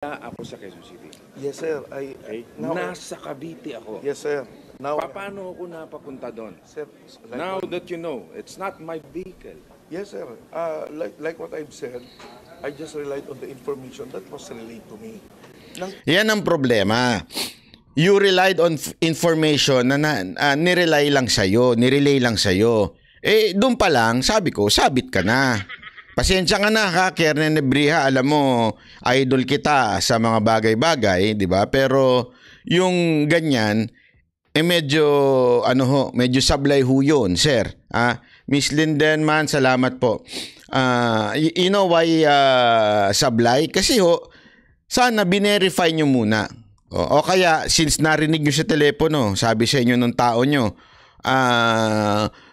Ako sa Quezon City. Yes, sir. Okay? Now, Nasa Cavite ako. yes, sir. Now, Paano ako napapunta doon? sir, Now that you know, it's not my vehicle. yes, sir. Like what I've said, I just relied on the information that was relayed to me. Yan ang problema. You relied on information na, nirelay lang sa'yo, nirelay lang sa'yo. Eh, doon pa lang, sabi ko, sabit ka na. Pasensya ka na ha, Kiernan Nebrija, alam mo, idol kita sa mga bagay-bagay, di ba? Pero yung ganyan, medyo, medyo sablay ho yun, sir. Miss Lindenman, salamat po. You know why sablay? Kasi sana binerify nyo muna. O kaya, since narinig nyo sa telepono, sabi sa inyo ng tao nyo,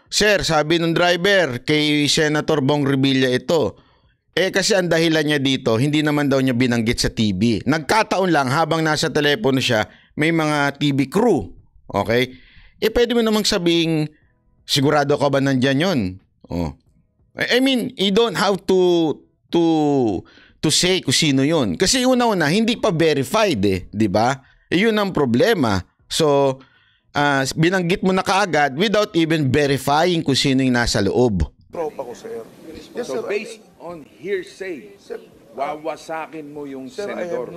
sir, sabi ng driver, kay Senator Bong Revilla ito. Kasi ang dahilan niya dito, hindi naman daw niya binanggit sa TV. Nagkataon lang, habang nasa telepono siya, may mga TV crew. Okay? Pwede mo namang sabing, sigurado ka ba nandyan yun? I mean, you don't have to say kung sino yun. Kasi una-una, hindi pa verified di ba? Yun ang problema. So, binanggit mo na kaagad without even verifying kung sino yung nasa loob. Tropa ko, sir. Yes, So sir. based on hearsay, Sir, wawasakin mo yung sir, senador.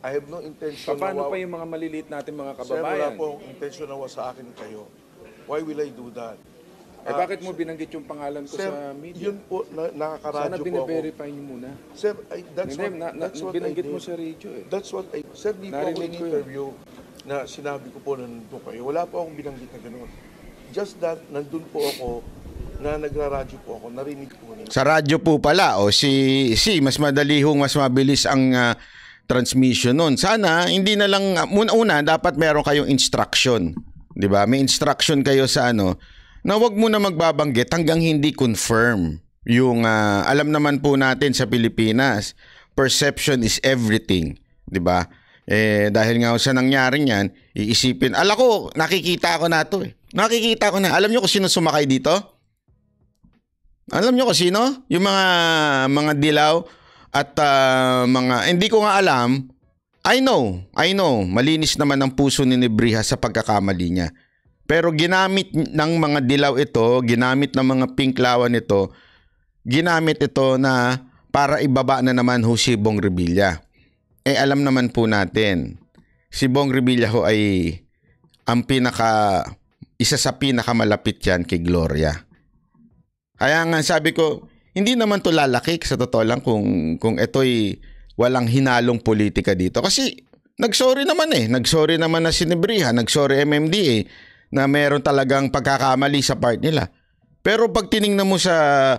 I have no intention Paano na pa yung mga maliliit natin mga Sir, wala kababayan? po akong intention na sa akin kayo. Why will I do that? Bakit mo binanggit yung pangalan ko Sir, sa media? yun po, Sana nakakaradyo po ako. bine-verify niyo muna. Sir, that's Hindi, what I binanggit did. mo sa radio That's what I... Sir, di po ako Narinig ko yun. in-interview na sinabi ko po na nandun kayo. Wala po akong binanggit na gano'n. Just that, nandun po ako, na nagraradyo po ako, narinig po niya. Sa radyo po pala, mas madali mas mabilis ang transmission nun. Sana, hindi na lang, una dapat meron kayong instruction. Di ba? May instruction kayo sa na wag mo na magbabanggit hanggang hindi confirm. Yung, alam naman po natin sa Pilipinas, perception is everything. Di ba? Dahil nga sa nangyaring yan, iisipin, nakikita ko na to Nakikita ko na. Alam nyo kung sino sumakay dito? Alam nyo kung sino? Yung mga dilaw at hindi ko nga alam. I know. Malinis naman ang puso ni Nebrija sa pagkakamali niya. Pero ginamit ng mga dilaw ito, ginamit ng mga pinklawan ito, ginamit ito na para ibaba na naman si Bong Revilla. Alam naman po natin, si Bong Revilla ay isa sa pinakamalapit yan kay Gloria. Kaya nga sabi ko, hindi naman to lalaki sa totoo lang kung ito'y walang hinalong politika dito. Kasi nagsorry naman Nagsorry naman na si Nebrija, nagsorry MMDA na meron talagang pagkakamali sa part nila. Pero pag tiningnan mo sa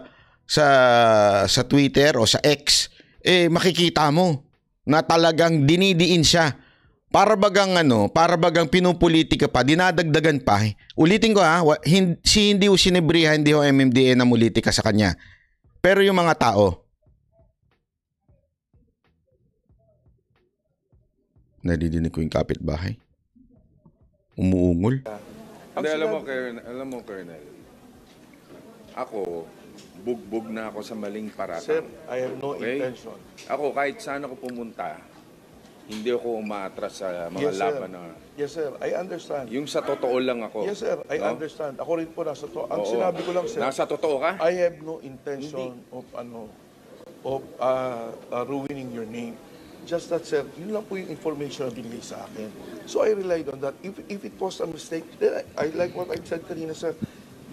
Twitter o sa X, makikita mo na talagang dinidiin siya. Para bagang pinupolitika pa, dinadagdagan pa. Ulitin ko hindi si Nebrija, hindi MMDA na politika sa kanya. Pero yung mga tao, nadidinig ko yung kapitbahay. Umuungol. Hindi, alam mo, Colonel, ako, bugbog na ako sa maling paratang. Sir, I have no Okay? intention. Ako, kahit saan ako pumunta, hindi ako umaatras sa mga Yes, sir. laban na... Yes, sir. I understand. Yung sa totoo lang ako. Yes, sir. I No? understand. Ako rin po nasa to. Ang Oo. sinabi ko lang, sir, Nasa totoo ka? I have no intention of ruining your name. Just that, sir, yun lang po yung information na binigay sa akin. So I relied on that. If it was a mistake, then I like what I said kanina, sir.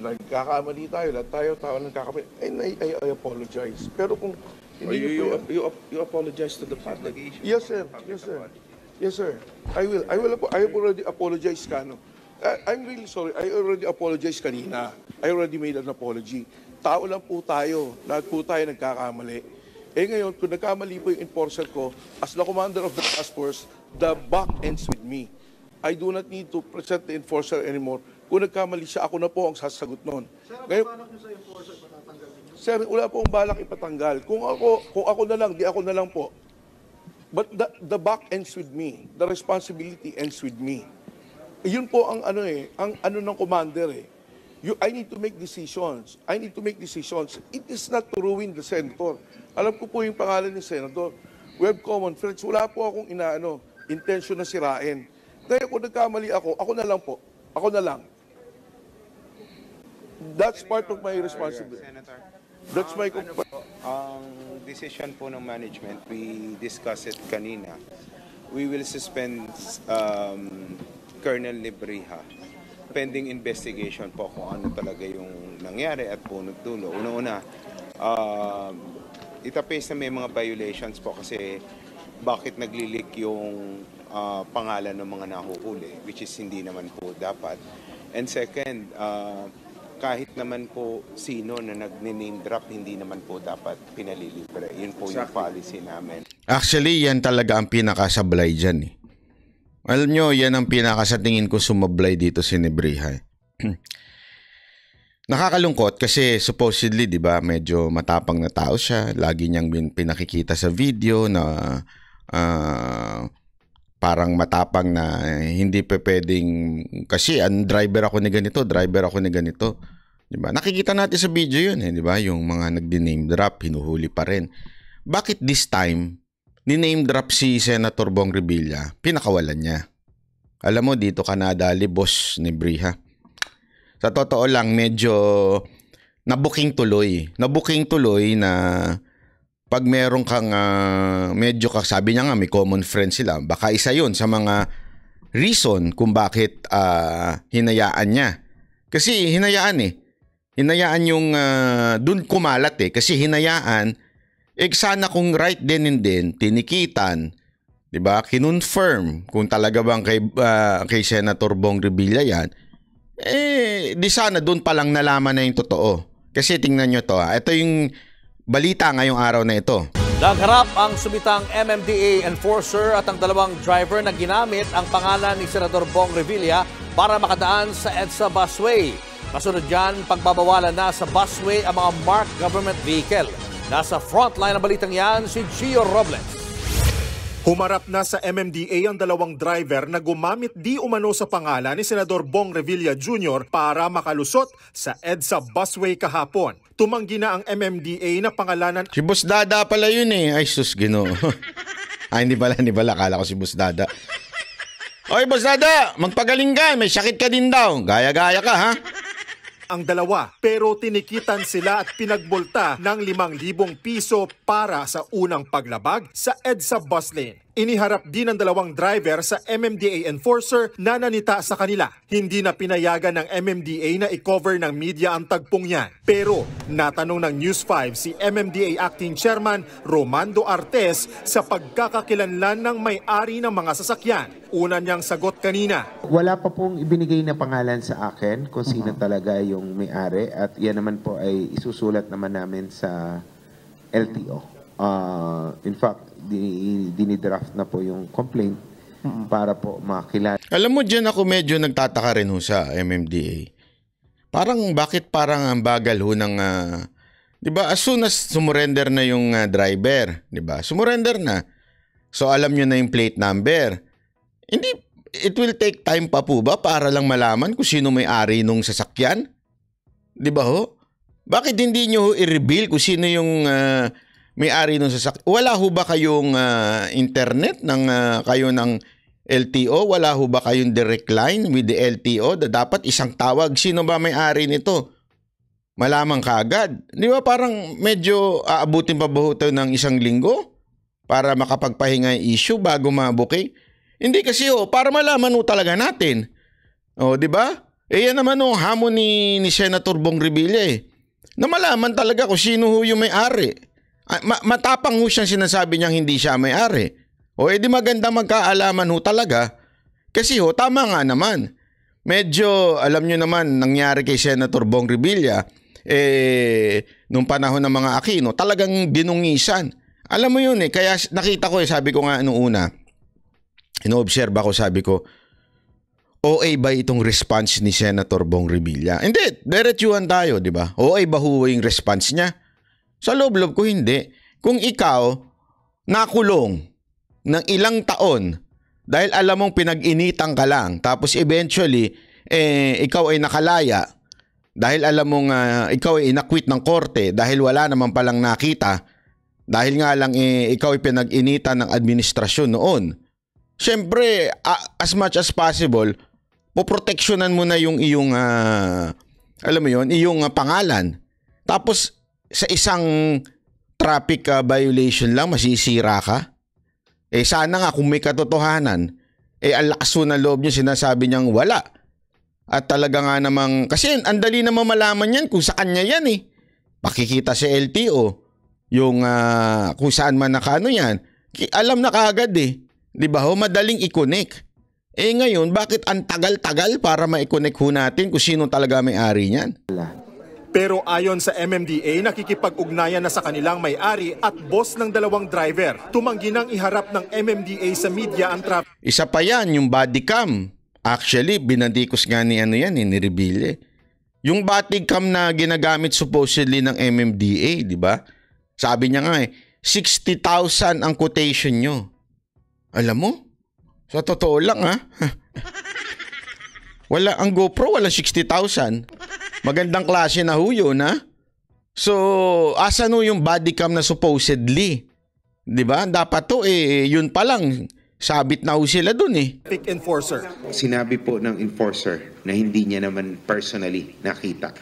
Nagkakamali tayo, lahat tayo, tao nagkakamali. And I apologize. Pero kung hindi niyo po You apologize to the public. Yes, sir. Yes, sir. Yes, sir. I will. I have already apologized, Kano. I'm really sorry. I already apologized kanina. I already made an apology. Tao lang po tayo. Lahat po tayo nagkakamali. Ngayon, kung nagkamali po yung enforcer ko, as the commander of the task force, the buck ends with me. I do not need to present the enforcer anymore. Kung nagkamali siya, ako na po ang sasagot noon. Ngayon, sir, wala pong balak ipatanggal. Kung ako na lang, di ako na lang po. But the buck ends with me. The responsibility ends with me. Yun po ang ang ng commander I need to make decisions. It is not to ruin the senator. Alam ko po yung pangalan ni Senator. We have common friends. Wala po akong intention na sirain. Kaya kung nagkamali ako na lang po. Ako na lang. That's part of my responsibility. Senator. That's my... Ang decision po ng management, we discussed it kanina. We will suspend Colonel Libriha pending investigation po kung ano talaga yung nangyari at punot dulo. Una-una, itapes na may mga violations po kasi bakit naglilik yung pangalan ng mga nahuhuli, which is hindi naman po dapat. And second, kahit naman po sino na nag-name drop, hindi naman po dapat pinalilibre. Yun po yung policy namin. Actually, yan talaga ang pinakasablay dyan eh. Alam nyo, yan ang pinaka sa tingin ko sumablay dito si Libriha. Nakakalungkot kasi supposedly, di ba, medyo matapang na tao siya. Lagi niyang pinakikita sa video na parang matapang na hindi pa pwedeng, kasi ang driver ako ni ganito, Di ba? Nakikita natin sa video yun, di ba? Yung mga nagdi-name drop, hinuhuli pa rin. Bakit this time, ni-name drop si Senator Bong Revilla, pinakawalan niya? Alam mo, dito ka nadali, boss ni Libriha. Sa totoo lang, medyo nabuking tuloy. Nabuking tuloy na pag meron kang medyo sabi niya nga may common friends sila, baka isa yun sa mga reason kung bakit hinayaan niya. Kasi hinayaan eh. Hinayaan yung dun kumalat eh. Kasi hinayaan, sana kung right din and then, tinikitan, di ba? Kinonfirm kung talaga bang kay Senator Bong Revilla yan, di sana dun palang nalaman na yung totoo. Kasi tingnan nyo to, ito yung balita ngayong araw na ito. Nagharap ang sumitang MMDA enforcer at ang dalawang driver na ginamit ang pangalan ni Senador Bong Revilla para makadaan sa EDSA busway. Kasunod dyan, pagbabawalan na sa busway ang mga marked government vehicle. Nasa frontline ng balitang yan si Gio Robles. Humarap na sa MMDA ang dalawang driver na gumamit di umano sa pangalan ni Senador Bong Revilla Jr. para makalusot sa EDSA busway kahapon. Tumanggi na ang MMDA na pangalanan. Si Boss Dada pala yun eh. Ay sus, Ginoo. Hindi pala. Akala ko si Boss Dada. Oy, Boss Dada, magpagaling ka. May sakit ka din daw. Gaya-gaya ka, ha? Ang dalawa, pero tinikitan sila at pinagbulta ng 5,000 piso para sa unang paglabag sa EDSA bus lane. Iniharap din ng dalawang driver sa MMDA enforcer na nanita sa kanila. Hindi na pinayagan ng MMDA na i-cover ng media ang tagpong yan. Pero natanong ng News 5 si MMDA Acting Chairman Romando Artes sa pagkakakilanlan ng may-ari ng mga sasakyan. Una niyang sagot kanina. Wala pa pong ibinigay na pangalan sa akin kung sino talaga yung may-ari at yan naman po ay isusulat naman namin sa LTO. In fact, dinidraft na po yung complaint para po makilala. Alam mo, dyan ako medyo nagtataka rin ho sa MMDA. Bakit parang ang bagal ho ng, di ba, as soon as sumurrender na yung driver, di ba, sumurrender na. So alam nyo na yung plate number. Hindi, it will take time pa po ba para lang malaman kung sino may-ari nung sasakyan? Di ba ho? Bakit hindi nyo ho i-reveal kung sino yung may-ari nung sasakyan? Wala ho ba kayong internet kayo ng LTO? Wala ho ba kayong direct line with the LTO? Dapat isang tawag, sino ba may-ari nito? Malaman kaagad. Di ba parang medyo aabutin pa ba ho tayo ng 1 linggo para makapagpahinga yung issue bago mabuking? Hindi kasi para malaman ho talaga natin. Di ba? Yan naman hamon ni Senator Bong Revilla na malaman talaga kung sino ho yung may-ari. Matapang ho siyang sinasabi niyang hindi siya may-ari. Di maganda magkaalaman ho talaga. Kasi tama nga naman. Medyo, alam nyo naman, nangyari kay Senator Bong Revilla, nung panahon ng mga Aquino, talagang binungisan. Alam mo yun kaya nakita ko sabi ko nga nung una, ino-observe ako, sabi ko, OA ba itong response ni Senator Bong Revilla? Hindi, diretsuhan tayo, di ba? OA ba ho yung response niya? Sa loob-loob ko hindi. Kung ikaw nakulong ng ilang taon dahil alam mong pinag-initan ka lang, tapos eventually ikaw ay nakalaya dahil alam mong ikaw ay inakwit ng korte dahil wala naman palang nakita Dahil nga lang ikaw ay pinag-initan ng administrasyon noon. Siyempre, as much as possible, poproteksyonan mo na yung iyong, alam mo yun, iyong pangalan. Tapos, sa isang traffic violation lang, masisira ka. Sana nga kung may katotohanan, ang lakas ng loob niyo, sinasabi niyang wala. At talaga nga namang, kasi ang dali naman malaman yan kung sa kanya yan Pakikita sa LTO, yung kung saan man nakaano yan, alam na kaagad Di ba ho? Madaling i-connect. Ngayon, bakit ang tagal-tagal para ma-connect ho natin kung sino talaga may-ari niyan? Pero ayon sa MMDA, nakikipag-ugnayan na sa kanilang may-ari at boss ng dalawang driver. Tumanggi nang iharap ng MMDA sa media ang traffic. Isa pa yan, yung body cam. Actually, binadikos nga ni ni Revilla. Yung body cam na ginagamit supposedly ng MMDA, di ba? Sabi niya nga 60,000 ang quotation nyo. Alam mo? Sa totoo lang wala ang GoPro, wala 60,000. Magandang klase na ho yun So, asan yung body cam na supposedly? 'Di ba? Dapat to yun pa lang sabit na ho sila dun Traffic enforcer. Sinabi po ng enforcer na hindi niya naman personally nakita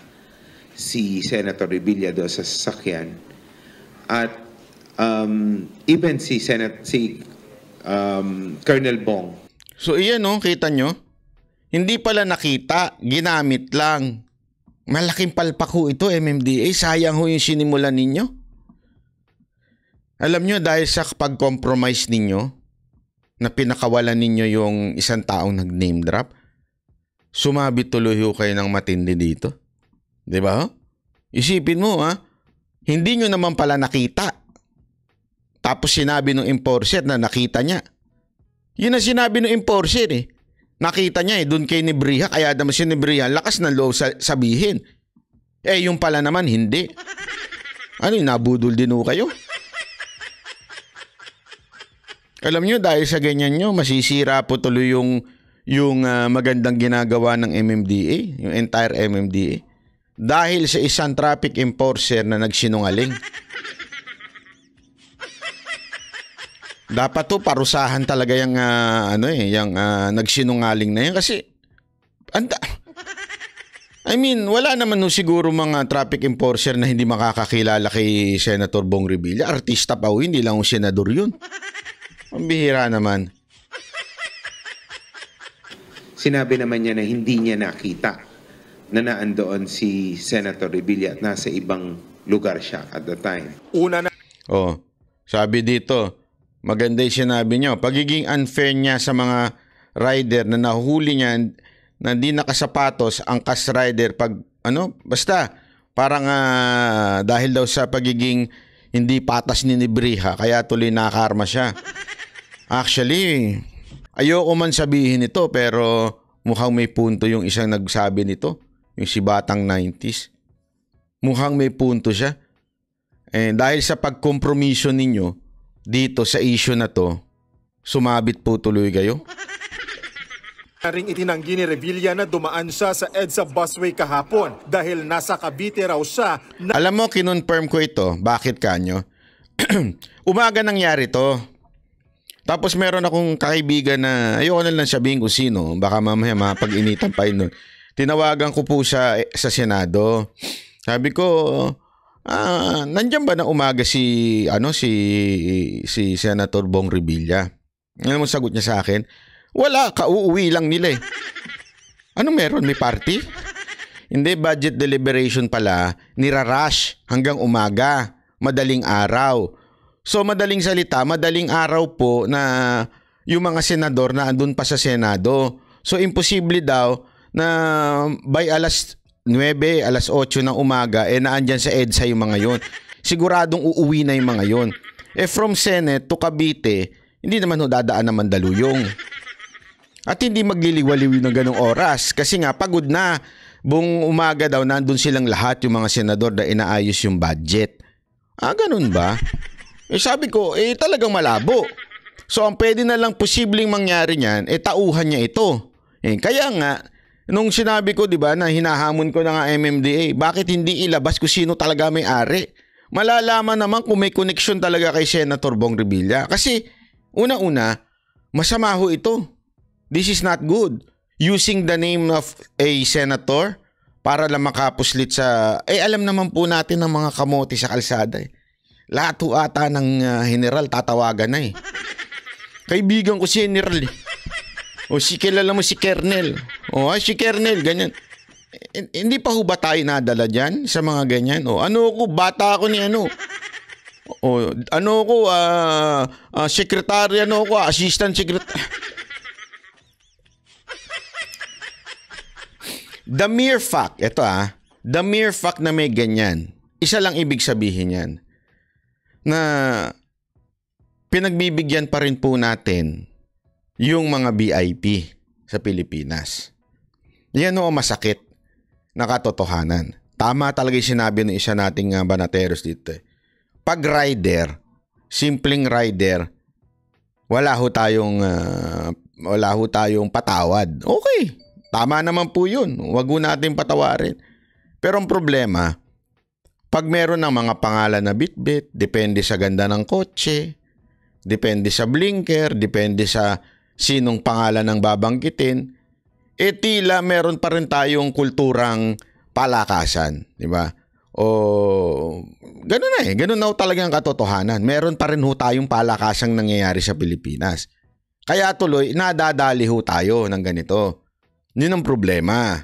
si Senator Revilla doon sa sasakyan. At even si Colonel Bong. So iyan kita nyo? Hindi pala nakita, ginamit lang. Malaking palpak ho ito, MMDA. Sayang ho yung sinimulan ninyo. Alam nyo, dahil sa pag-compromise ninyo, na pinakawalan ninyo yung isang taong nag-name drop, sumabit tuloy ho kayo ng matindi dito. Diba ho? Isipin mo hindi nyo naman pala nakita. Tapos sinabi ng enforcer na nakita niya. Yun ang sinabi ng enforcer Nakita niya doon kay Nebriha, kaya naman si Nebriha lakas ng loob sabihin. Yung pala naman hindi. Nabudol din ho kayo? Alam nyo, dahil sa ganyan nyo, masisira po tuloy yung magandang ginagawa ng MMDA, yung entire MMDA. Dahil sa isang traffic enforcer na nagsinungaling. Dapat to parusahan talaga yung nagsinungaling na yan kasi wala naman siguro mga traffic enforcer na hindi makakakilala kay Senator Bong Revilla. Artista pa hindi lang senador yun. Ang bihira naman. Sinabi naman niya na hindi niya nakita na naandoon si Senator Revilla at nasa ibang lugar siya at the time. Una na. Sabi dito, maganda yung sinabi niyo. Pagiging unfair niya sa mga rider na nahuli niya na di nakasapatos ang cash rider basta parang dahil daw sa pagiging hindi patas ni Nebriha kaya tuloy nakakarma siya. Actually, ayoko man sabihin ito pero mukhang may punto yung isang nagsabi nito, yung si Batang 90s. Mukhang may punto siya. Dahil sa pagkompromiso ninyo dito sa issue na to, sumabit po tuloy kayo. Ring itinanggi ni Revilla na dumaan siya sa EDSA busway kahapon dahil nasa Cavite raw siya. Alam mo, kinonfirm ko ito. Bakit kanyo? Umaga nangyari to. Tapos meron akong kaibigan na ayoko na lang sabihin kung sino. Baka mamaya mapag-initan pa yun. Tinawagan ko po sa Senado. Sabi ko, nandiyan ba na umaga si Senator Bong Revilla? Ano mo sagot niya sa akin? Wala, kauuwi lang nila Ano meron? May party? Hindi, budget deliberation pala, nirarush hanggang umaga, madaling araw. So madaling salita, madaling araw po na yung mga senador na andun pa sa Senado. So imposible daw na by alas 9, alas 8 ng umaga, naandyan sa EDSA yung mga yon. Siguradong uuwi na yung mga yon. From Senate to Cavite, hindi naman dadaan ng Mandaluyong. At hindi magliliwaliw ng ganong oras kasi nga pagod na. Buong umaga daw nandun silang lahat yung mga senador na inaayos yung budget. Ganun ba? Sabi ko, talagang malabo. So ang pwede na lang posibleng mangyari niyan, tauhan niya ito. Kaya nga, nung sinabi ko, di ba, na hinahamon ko na nga MMDA, bakit hindi ilabas kung sino talaga may-ari? malalaman naman kung may connection talaga kay Senator Bong Revilla. Kasi, una-una, masama ho ito. This is not good. Using the name of a senator para lang makapuslit sa... alam naman po natin ng mga kamote sa kalsada eh. Lahat ho ata ng general tatawagan na eh. Kaibigan ko si general eh. O si kilala mo si Kernel. O si Kernel, ganyan. Hindi pa ho ba tayo nadala dyan sa mga ganyan? O ano ko, bata ako ni ano. O ano ko, secretary, ano ko, assistant secretary. The mere fact, the mere fact na may ganyan, isa lang ibig sabihin yan, na pinagbibigyan pa rin po natin yung mga VIP sa Pilipinas. Yan o masakit na katotohanan. Tama talaga yung sinabi ng isa nating banateros dito. Pag rider, simpleng rider, wala ho tayong patawad. Okay, tama naman po yun. Huwag ho natin patawarin. Pero ang problema, pag meron ng mga pangalan na bitbit, depende sa ganda ng kotse, depende sa blinker, depende sa sinong pangalan ng babanggitin, tila meron pa rin tayong kulturang palakasan, di ba? O gano'n na gano'n na talaga ang katotohanan. Meron pa rin ho tayong palakasang nangyayari sa Pilipinas. Kaya tuloy, nadadali ho tayo ng ganito. Yun ang problema.